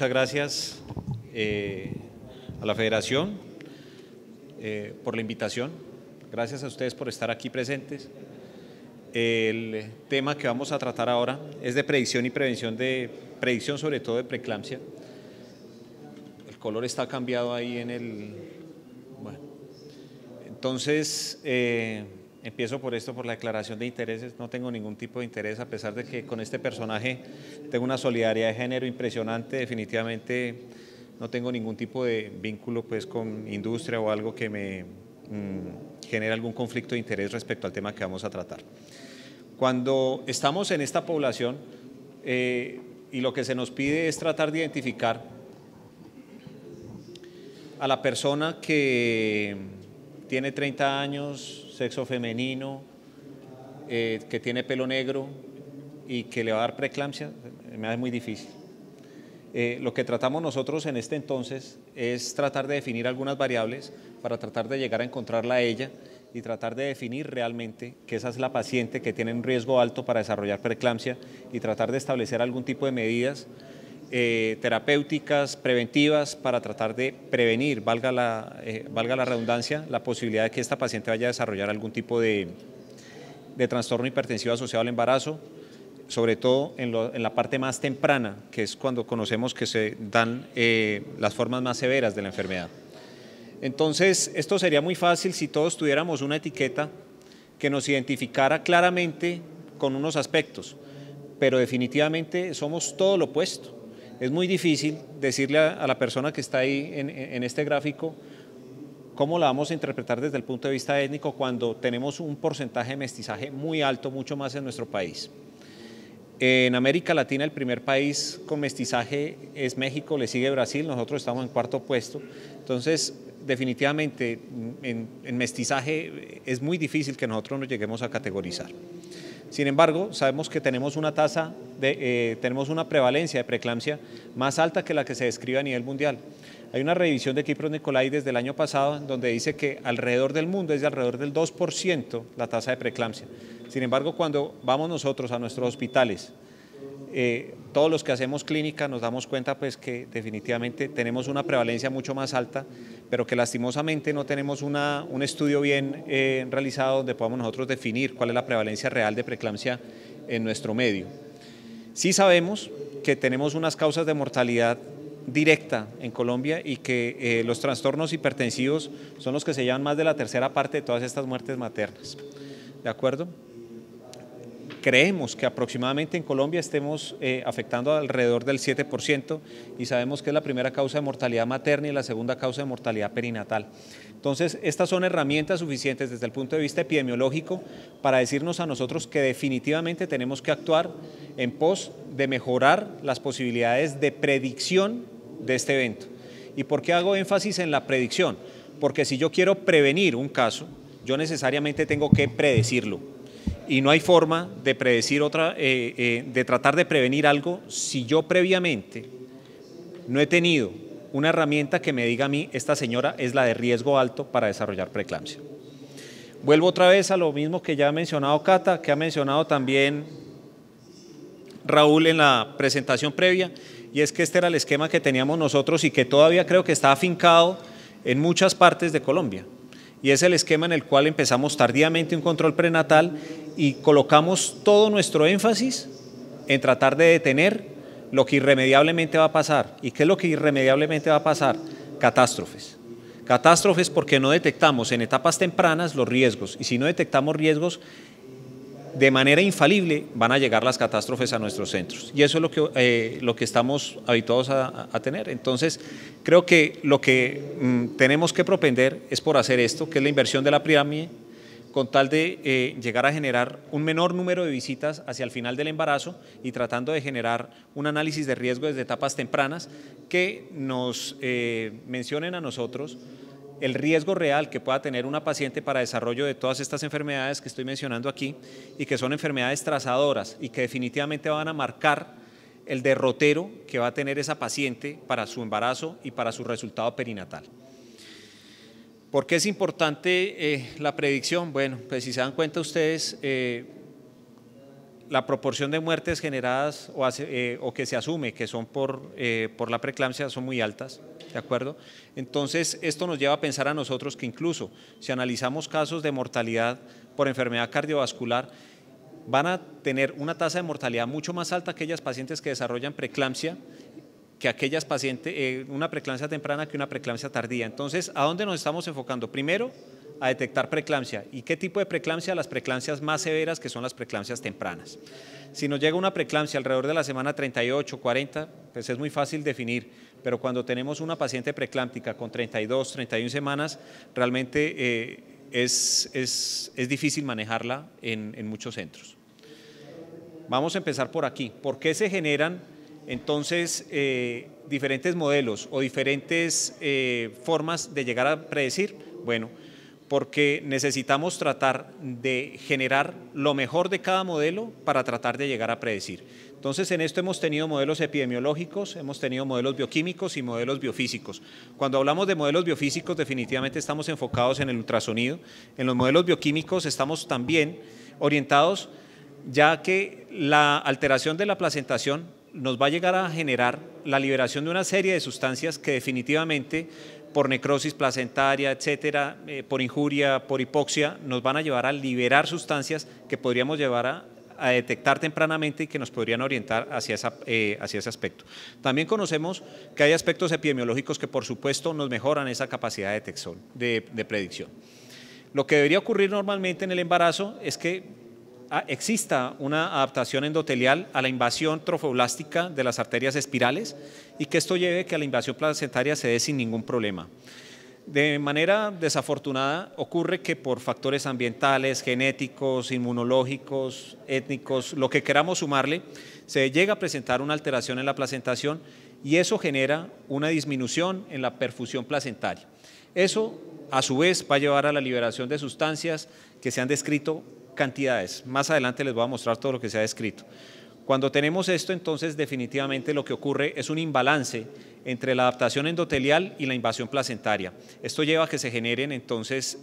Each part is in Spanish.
muchas gracias a la Federación por la invitación. Gracias a ustedes por estar aquí presentes. El tema que vamos a tratar ahora es de predicción y prevención predicción sobre todo de preeclampsia. El color está cambiado ahí en el... Bueno, entonces empiezo por esto, por la declaración de intereses. No tengo ningún tipo de interés, a pesar de que con este personaje tengo una solidaridad de género impresionante. Definitivamente no tengo ningún tipo de vínculo pues con industria o algo que me genere algún conflicto de interés respecto al tema que vamos a tratar. Cuando estamos en esta población y lo que se nos pide es tratar de identificar a la persona que tiene 30 años, sexo femenino, que tiene pelo negro y que le va a dar preeclampsia, me es muy difícil. Lo que tratamos nosotros en este entonces es tratar de definir algunas variables para tratar de llegar a encontrarla a ella y tratar de definir realmente que esa es la paciente que tiene un riesgo alto para desarrollar preeclampsia y tratar de establecer algún tipo de medidas terapéuticas, preventivas, para tratar de prevenir, valga la redundancia, la posibilidad de que esta paciente vaya a desarrollar algún tipo de trastorno hipertensivo asociado al embarazo, sobre todo en la parte más temprana, que es cuando conocemos que se dan las formas más severas de la enfermedad. Entonces, esto sería muy fácil si todos tuviéramos una etiqueta que nos identificara claramente con unos aspectos, pero definitivamente somos todo lo opuesto. Es muy difícil decirle a la persona que está ahí en este gráfico cómo la vamos a interpretar desde el punto de vista étnico cuando tenemos un porcentaje de mestizaje muy alto, mucho más en nuestro país. En América Latina el primer país con mestizaje es México, le sigue Brasil, nosotros estamos en cuarto puesto. Entonces, definitivamente en mestizaje es muy difícil que nosotros nos lleguemos a categorizar. Sin embargo, sabemos que tenemos una tenemos una prevalencia de preeclampsia más alta que la que se describe a nivel mundial. Hay una revisión de Kypros Nicolai desde el año pasado donde dice que alrededor del mundo es de alrededor del 2% la tasa de preeclampsia. Sin embargo, cuando vamos nosotros a nuestros hospitales, todos los que hacemos clínica nos damos cuenta pues que definitivamente tenemos una prevalencia mucho más alta, pero que lastimosamente no tenemos un estudio bien realizado donde podamos nosotros definir cuál es la prevalencia real de preeclampsia en nuestro medio. Sí sabemos que tenemos unas causas de mortalidad directa en Colombia y que los trastornos hipertensivos son los que se llevan más de la tercera parte de todas estas muertes maternas. ¿De acuerdo? Creemos que aproximadamente en Colombia estemos afectando alrededor del 7% y sabemos que es la primera causa de mortalidad materna y la segunda causa de mortalidad perinatal. Entonces, estas son herramientas suficientes desde el punto de vista epidemiológico para decirnos a nosotros que definitivamente tenemos que actuar en pos de mejorar las posibilidades de predicción de este evento. ¿Y por qué hago énfasis en la predicción? Porque si yo quiero prevenir un caso, yo necesariamente tengo que predecirlo. Y no hay forma de predecir de tratar de prevenir algo si yo previamente no he tenido una herramienta que me diga a mí, esta señora es la de riesgo alto para desarrollar preeclampsia. Vuelvo otra vez a lo mismo que ya ha mencionado Cata, que ha mencionado también Raúl en la presentación previa, y es que este era el esquema que teníamos nosotros y que todavía creo que está afincado en muchas partes de Colombia. Y es el esquema en el cual empezamos tardíamente un control prenatal y colocamos todo nuestro énfasis en tratar de detener lo que irremediablemente va a pasar. ¿Y qué es lo que irremediablemente va a pasar? Catástrofes. Catástrofes porque no detectamos en etapas tempranas los riesgos, y si no detectamos riesgos, de manera infalible van a llegar las catástrofes a nuestros centros, y eso es lo que estamos habituados a tener. Entonces, creo que lo que tenemos que propender es por hacer esto, que es la inversión de la pirámide, con tal de llegar a generar un menor número de visitas hacia el final del embarazo y tratando de generar un análisis de riesgo desde etapas tempranas que nos mencionen a nosotros el riesgo real que pueda tener una paciente para desarrollo de todas estas enfermedades que estoy mencionando aquí y que son enfermedades trazadoras y que definitivamente van a marcar el derrotero que va a tener esa paciente para su embarazo y para su resultado perinatal. ¿Por qué es importante la predicción? Bueno, pues si se dan cuenta ustedes, la proporción de muertes generadas o que se asume que son por la preeclampsia son muy altas, ¿de acuerdo? Entonces, esto nos lleva a pensar a nosotros que incluso si analizamos casos de mortalidad por enfermedad cardiovascular, van a tener una tasa de mortalidad mucho más alta aquellas pacientes que desarrollan preeclampsia que aquellas pacientes, una preeclampsia temprana que una preeclampsia tardía. Entonces, ¿a dónde nos estamos enfocando? Primero, a detectar preeclampsia. ¿Y qué tipo de preeclampsia? Las preeclampsias más severas, que son las preeclampsias tempranas. Si nos llega una preeclampsia alrededor de la semana 38, 40, pues es muy fácil definir, pero cuando tenemos una paciente preeclámptica con 32, 31 semanas, realmente es difícil manejarla en muchos centros. Vamos a empezar por aquí. ¿Por qué se generan entonces diferentes modelos o diferentes formas de llegar a predecir? Bueno, porque necesitamos tratar de generar lo mejor de cada modelo para tratar de llegar a predecir. Entonces, en esto hemos tenido modelos epidemiológicos, hemos tenido modelos bioquímicos y modelos biofísicos. Cuando hablamos de modelos biofísicos, definitivamente estamos enfocados en el ultrasonido. En los modelos bioquímicos estamos también orientados, ya que la alteración de la placentación nos va a llegar a generar la liberación de una serie de sustancias que definitivamente por necrosis placentaria, etcétera, por injuria, por hipoxia, nos van a llevar a liberar sustancias que podríamos llevar a detectar tempranamente y que nos podrían orientar hacia ese aspecto. También conocemos que hay aspectos epidemiológicos que por supuesto nos mejoran esa capacidad de detección, de predicción. Lo que debería ocurrir normalmente en el embarazo es que exista una adaptación endotelial a la invasión trofoblástica de las arterias espirales y que esto lleve a que la invasión placentaria se dé sin ningún problema. De manera desafortunada ocurre que por factores ambientales, genéticos, inmunológicos, étnicos, lo que queramos sumarle, se llega a presentar una alteración en la placentación y eso genera una disminución en la perfusión placentaria. Eso a su vez va a llevar a la liberación de sustancias que se han descrito cantidades. Más adelante les voy a mostrar todo lo que se ha descrito. Cuando tenemos esto, entonces definitivamente lo que ocurre es un imbalance entre la adaptación endotelial y la invasión placentaria. Esto lleva a que se generen entonces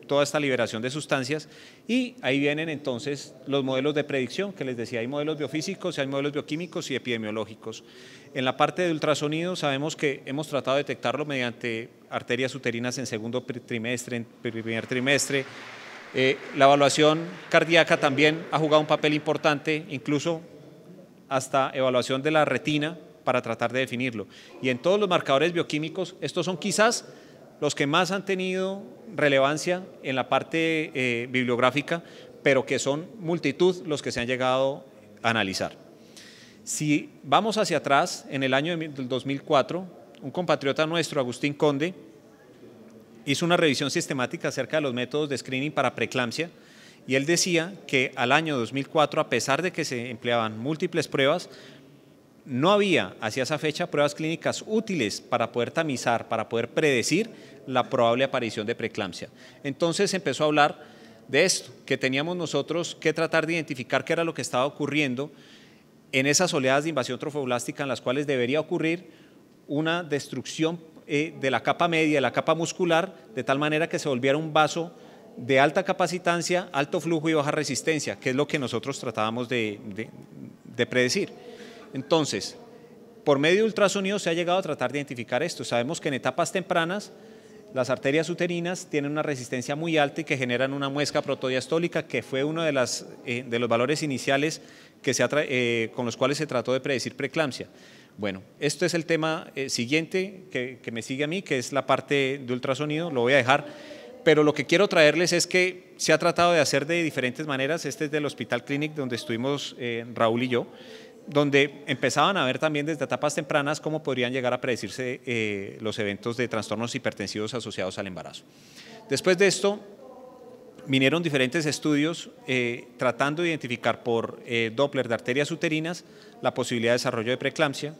toda esta liberación de sustancias y ahí vienen entonces los modelos de predicción que les decía, hay modelos biofísicos, hay modelos bioquímicos y epidemiológicos. En la parte de ultrasonido sabemos que hemos tratado de detectarlo mediante arterias uterinas en segundo trimestre, en primer trimestre. La evaluación cardíaca también ha jugado un papel importante, incluso hasta evaluación de la retina para tratar de definirlo. Y en todos los marcadores bioquímicos, estos son quizás los que más han tenido relevancia en la parte bibliográfica, pero que son multitud los que se han llegado a analizar. Si vamos hacia atrás, en el año del 2004, un compatriota nuestro, Agustín Conde, hizo una revisión sistemática acerca de los métodos de screening para preeclampsia y él decía que al año 2004, a pesar de que se empleaban múltiples pruebas, no había hacia esa fecha pruebas clínicas útiles para poder tamizar, para poder predecir la probable aparición de preeclampsia. Entonces empezó a hablar de esto, que teníamos nosotros que tratar de identificar qué era lo que estaba ocurriendo en esas oleadas de invasión trofoblástica en las cuales debería ocurrir una destrucción de la capa media, de la capa muscular, de tal manera que se volviera un vaso de alta capacitancia, alto flujo y baja resistencia, que es lo que nosotros tratábamos de predecir. Entonces, por medio de ultrasonido se ha llegado a tratar de identificar esto. Sabemos que en etapas tempranas las arterias uterinas tienen una resistencia muy alta y que generan una muesca protodiastólica, que fue uno de los valores iniciales con los cuales se trató de predecir preeclampsia. Bueno, esto es el tema siguiente que me sigue a mí, que es la parte de ultrasonido, lo voy a dejar, pero lo que quiero traerles es que se ha tratado de hacer de diferentes maneras. Este es del Hospital Clínic donde estuvimos Raúl y yo, donde empezaban a ver también desde etapas tempranas cómo podrían llegar a predecirse los eventos de trastornos hipertensivos asociados al embarazo. Después de esto, vinieron diferentes estudios tratando de identificar por Doppler de arterias uterinas la posibilidad de desarrollo de preeclampsia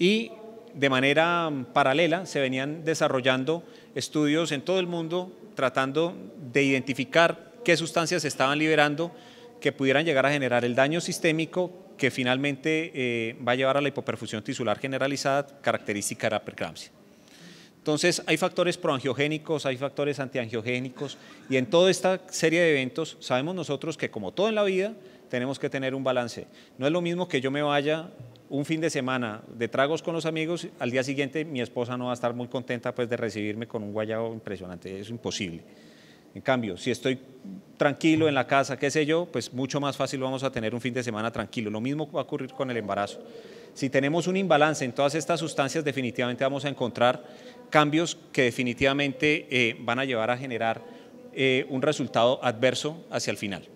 y de manera paralela se venían desarrollando estudios en todo el mundo tratando de identificar qué sustancias se estaban liberando que pudieran llegar a generar el daño sistémico que finalmente va a llevar a la hipoperfusión tisular generalizada, característica de la preeclampsia. Entonces, hay factores proangiogénicos, hay factores antiangiogénicos y en toda esta serie de eventos sabemos nosotros que como todo en la vida tenemos que tener un balance. No es lo mismo que yo me vaya un fin de semana de tragos con los amigos, al día siguiente mi esposa no va a estar muy contenta pues, de recibirme con un guayabo impresionante, es imposible. En cambio, si estoy tranquilo en la casa, qué sé yo, pues mucho más fácil vamos a tener un fin de semana tranquilo. Lo mismo va a ocurrir con el embarazo. Si tenemos un imbalance en todas estas sustancias, definitivamente vamos a encontrar cambios que definitivamente van a llevar a generar un resultado adverso hacia el final.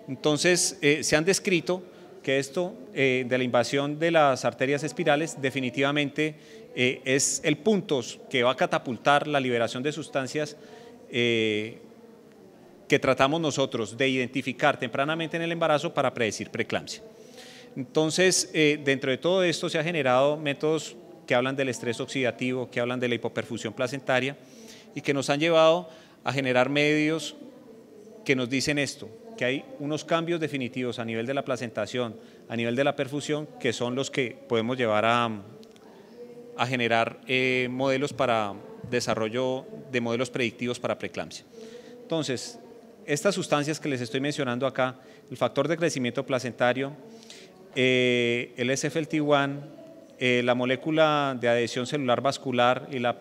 Entonces, se han descrito que esto de la invasión de las arterias espirales definitivamente es el punto que va a catapultar la liberación de sustancias que tratamos nosotros de identificar tempranamente en el embarazo para predecir preeclampsia. Entonces, dentro de todo esto se han generado métodos que hablan del estrés oxidativo, que hablan de la hipoperfusión placentaria y que nos han llevado a generar medios que nos dicen esto, que hay unos cambios definitivos a nivel de la placentación, a nivel de la perfusión, que son los que podemos llevar a generar modelos para desarrollo de modelos predictivos para preeclampsia. Entonces, estas sustancias que les estoy mencionando acá, el factor de crecimiento placentario, el SFLT1, la molécula de adhesión celular vascular y la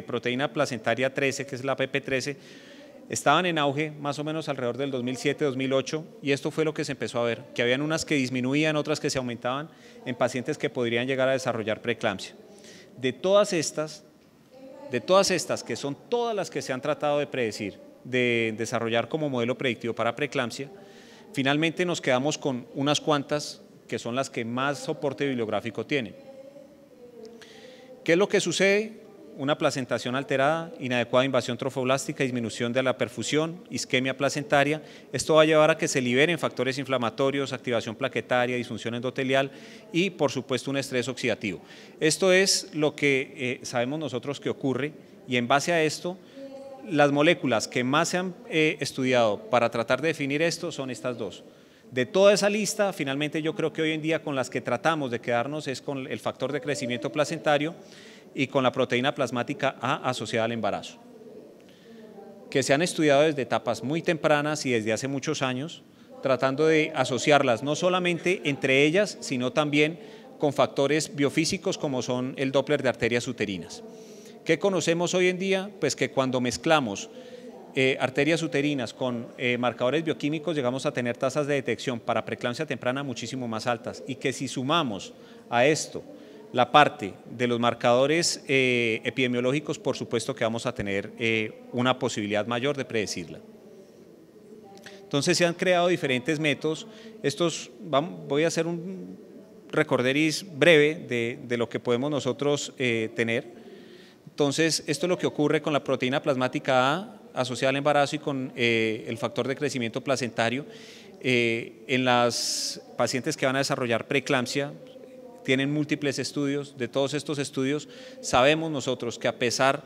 proteína placentaria 13, que es la PP13, estaban en auge más o menos alrededor del 2007-2008 y esto fue lo que se empezó a ver, que habían unas que disminuían, otras que se aumentaban en pacientes que podrían llegar a desarrollar preeclampsia. De todas estas, que son todas las que se han tratado de predecir, de desarrollar como modelo predictivo para preeclampsia, finalmente nos quedamos con unas cuantas que son las que más soporte bibliográfico tienen. ¿Qué es lo que sucede? Una placentación alterada, inadecuada invasión trofoblástica, disminución de la perfusión, isquemia placentaria. Esto va a llevar a que se liberen factores inflamatorios, activación plaquetaria, disfunción endotelial y, por supuesto, un estrés oxidativo. Esto es lo que sabemos nosotros que ocurre y en base a esto, las moléculas que más se han estudiado para tratar de definir esto son estas dos. De toda esa lista, finalmente yo creo que hoy en día con las que tratamos de quedarnos es con el factor de crecimiento placentario y con la proteína plasmática A asociada al embarazo, que se han estudiado desde etapas muy tempranas y desde hace muchos años, tratando de asociarlas no solamente entre ellas, sino también con factores biofísicos como son el Doppler de arterias uterinas. ¿Qué conocemos hoy en día? Pues que cuando mezclamos arterias uterinas con marcadores bioquímicos llegamos a tener tasas de detección para preeclampsia temprana muchísimo más altas y que si sumamos a esto la parte de los marcadores epidemiológicos, por supuesto que vamos a tener una posibilidad mayor de predecirla. Entonces se han creado diferentes métodos. Voy a hacer un recorderis breve de lo que podemos nosotros tener. Entonces esto es lo que ocurre con la proteína plasmática A asociada al embarazo y con el factor de crecimiento placentario. En las pacientes que van a desarrollar preeclampsia, tienen múltiples estudios. De todos estos estudios sabemos nosotros que a pesar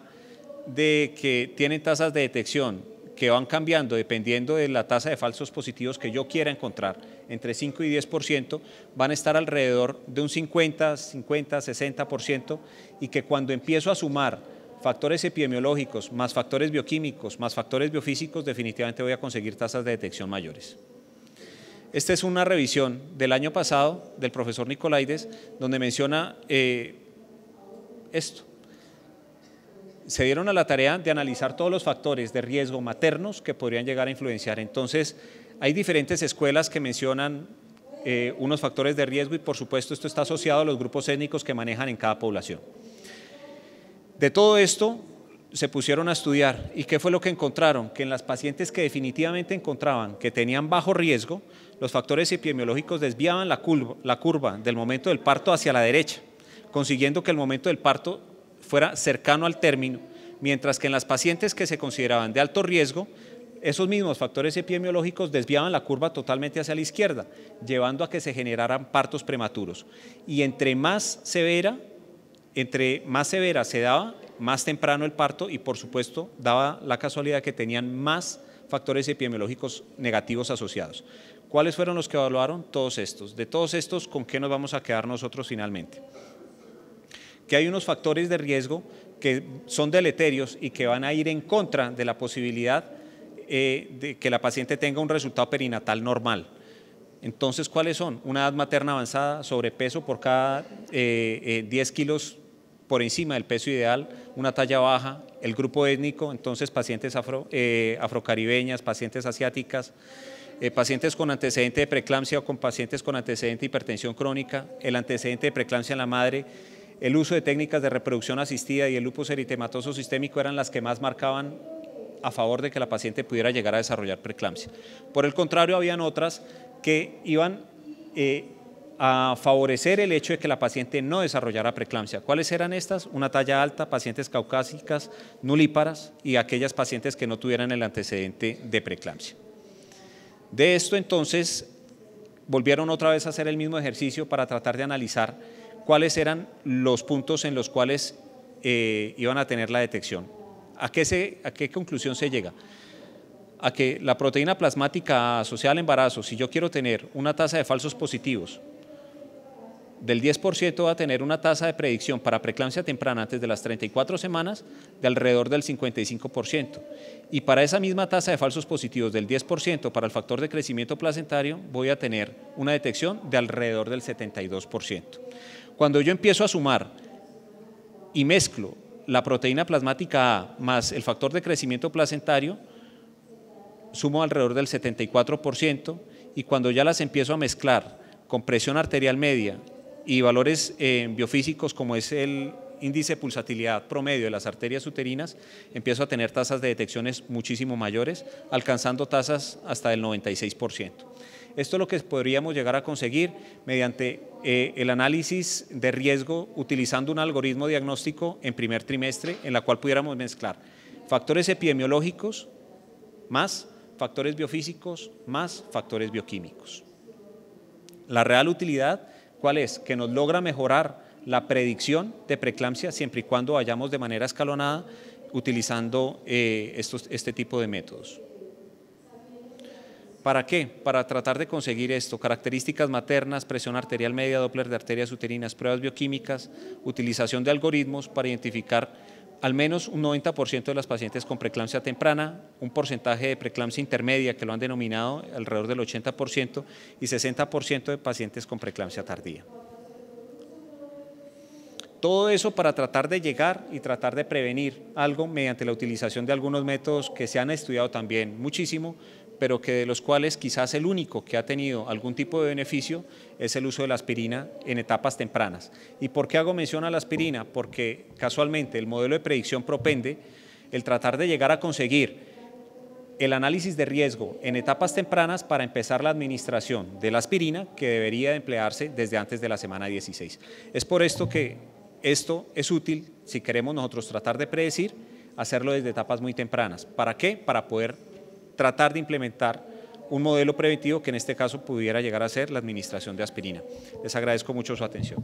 de que tienen tasas de detección que van cambiando dependiendo de la tasa de falsos positivos que yo quiera encontrar, entre 5 y 10%, van a estar alrededor de un 50, 60%, y que cuando empiezo a sumar factores epidemiológicos, más factores bioquímicos, más factores biofísicos, definitivamente voy a conseguir tasas de detección mayores. Esta es una revisión del año pasado del profesor Nicolaides, donde menciona esto. Se dieron a la tarea de analizar todos los factores de riesgo maternos que podrían llegar a influenciar. Entonces, hay diferentes escuelas que mencionan unos factores de riesgo y, por supuesto, esto está asociado a los grupos étnicos que manejan en cada población. De todo esto se pusieron a estudiar y ¿qué fue lo que encontraron? Que en las pacientes que definitivamente encontraban que tenían bajo riesgo, los factores epidemiológicos desviaban la curva del momento del parto hacia la derecha, consiguiendo que el momento del parto fuera cercano al término, mientras que en las pacientes que se consideraban de alto riesgo, esos mismos factores epidemiológicos desviaban la curva totalmente hacia la izquierda, llevando a que se generaran partos prematuros. Y entre más severa se daba, más temprano el parto y, por supuesto, daba la casualidad que tenían más factores epidemiológicos negativos asociados. ¿Cuáles fueron los que evaluaron? Todos estos. De todos estos, ¿con qué nos vamos a quedar nosotros finalmente? Que hay unos factores de riesgo que son deleterios y que van a ir en contra de la posibilidad de que la paciente tenga un resultado perinatal normal. Entonces, ¿cuáles son? Una edad materna avanzada, sobrepeso por cada 10 kilos por encima del peso ideal, una talla baja, el grupo étnico, entonces pacientes afrocaribeñas, pacientes asiáticas, pacientes con antecedente de preeclampsia o con pacientes con antecedente de hipertensión crónica, el antecedente de preeclampsia en la madre, el uso de técnicas de reproducción asistida y el lupus eritematoso sistémico eran las que más marcaban a favor de que la paciente pudiera llegar a desarrollar preeclampsia. Por el contrario, habían otras que iban a favorecer el hecho de que la paciente no desarrollara preeclampsia. ¿Cuáles eran estas? Una talla alta, pacientes caucásicas, nulíparas y aquellas pacientes que no tuvieran el antecedente de preeclampsia. De esto entonces volvieron otra vez a hacer el mismo ejercicio para tratar de analizar cuáles eran los puntos en los cuales iban a tener la detección. ¿A qué conclusión se llega? A que la proteína plasmática asociada al embarazo, si yo quiero tener una tasa de falsos positivos del 10%, va a tener una tasa de predicción para preeclampsia temprana antes de las 34 semanas de alrededor del 55%. Y para esa misma tasa de falsos positivos del 10% para el factor de crecimiento placentario, voy a tener una detección de alrededor del 72%. Cuando yo empiezo a sumar y mezclo la proteína plasmática A más el factor de crecimiento placentario, sumo alrededor del 74%, y cuando ya las empiezo a mezclar con presión arterial media y valores biofísicos como es el índice de pulsatilidad promedio de las arterias uterinas, empiezo a tener tasas de detecciones muchísimo mayores, alcanzando tasas hasta del 96%. Esto es lo que podríamos llegar a conseguir mediante el análisis de riesgo utilizando un algoritmo diagnóstico en primer trimestre en la cual pudiéramos mezclar factores epidemiológicos más factores biofísicos más factores bioquímicos. La real utilidad, ¿cuál es? Que nos logra mejorar la predicción de preeclampsia siempre y cuando vayamos de manera escalonada utilizando este tipo de métodos. ¿Para qué? Para tratar de conseguir esto, características maternas, presión arterial media, Doppler de arterias uterinas, pruebas bioquímicas, utilización de algoritmos para identificar al menos un 90% de las pacientes con preeclampsia temprana, un porcentaje de preeclampsia intermedia que lo han denominado alrededor del 80% y 60% de pacientes con preeclampsia tardía. Todo eso para tratar de llegar y tratar de prevenir algo mediante la utilización de algunos métodos que se han estudiado también muchísimo, pero que de los cuales quizás el único que ha tenido algún tipo de beneficio es el uso de la aspirina en etapas tempranas. ¿Y por qué hago mención a la aspirina? Porque casualmente el modelo de predicción propende el tratar de llegar a conseguir el análisis de riesgo en etapas tempranas para empezar la administración de la aspirina que debería de emplearse desde antes de la semana 16. Es por esto que esto es útil si queremos nosotros tratar de predecir, hacerlo desde etapas muy tempranas. ¿Para qué? Para poder tratar de implementar un modelo preventivo que en este caso pudiera llegar a ser la administración de aspirina. Les agradezco mucho su atención.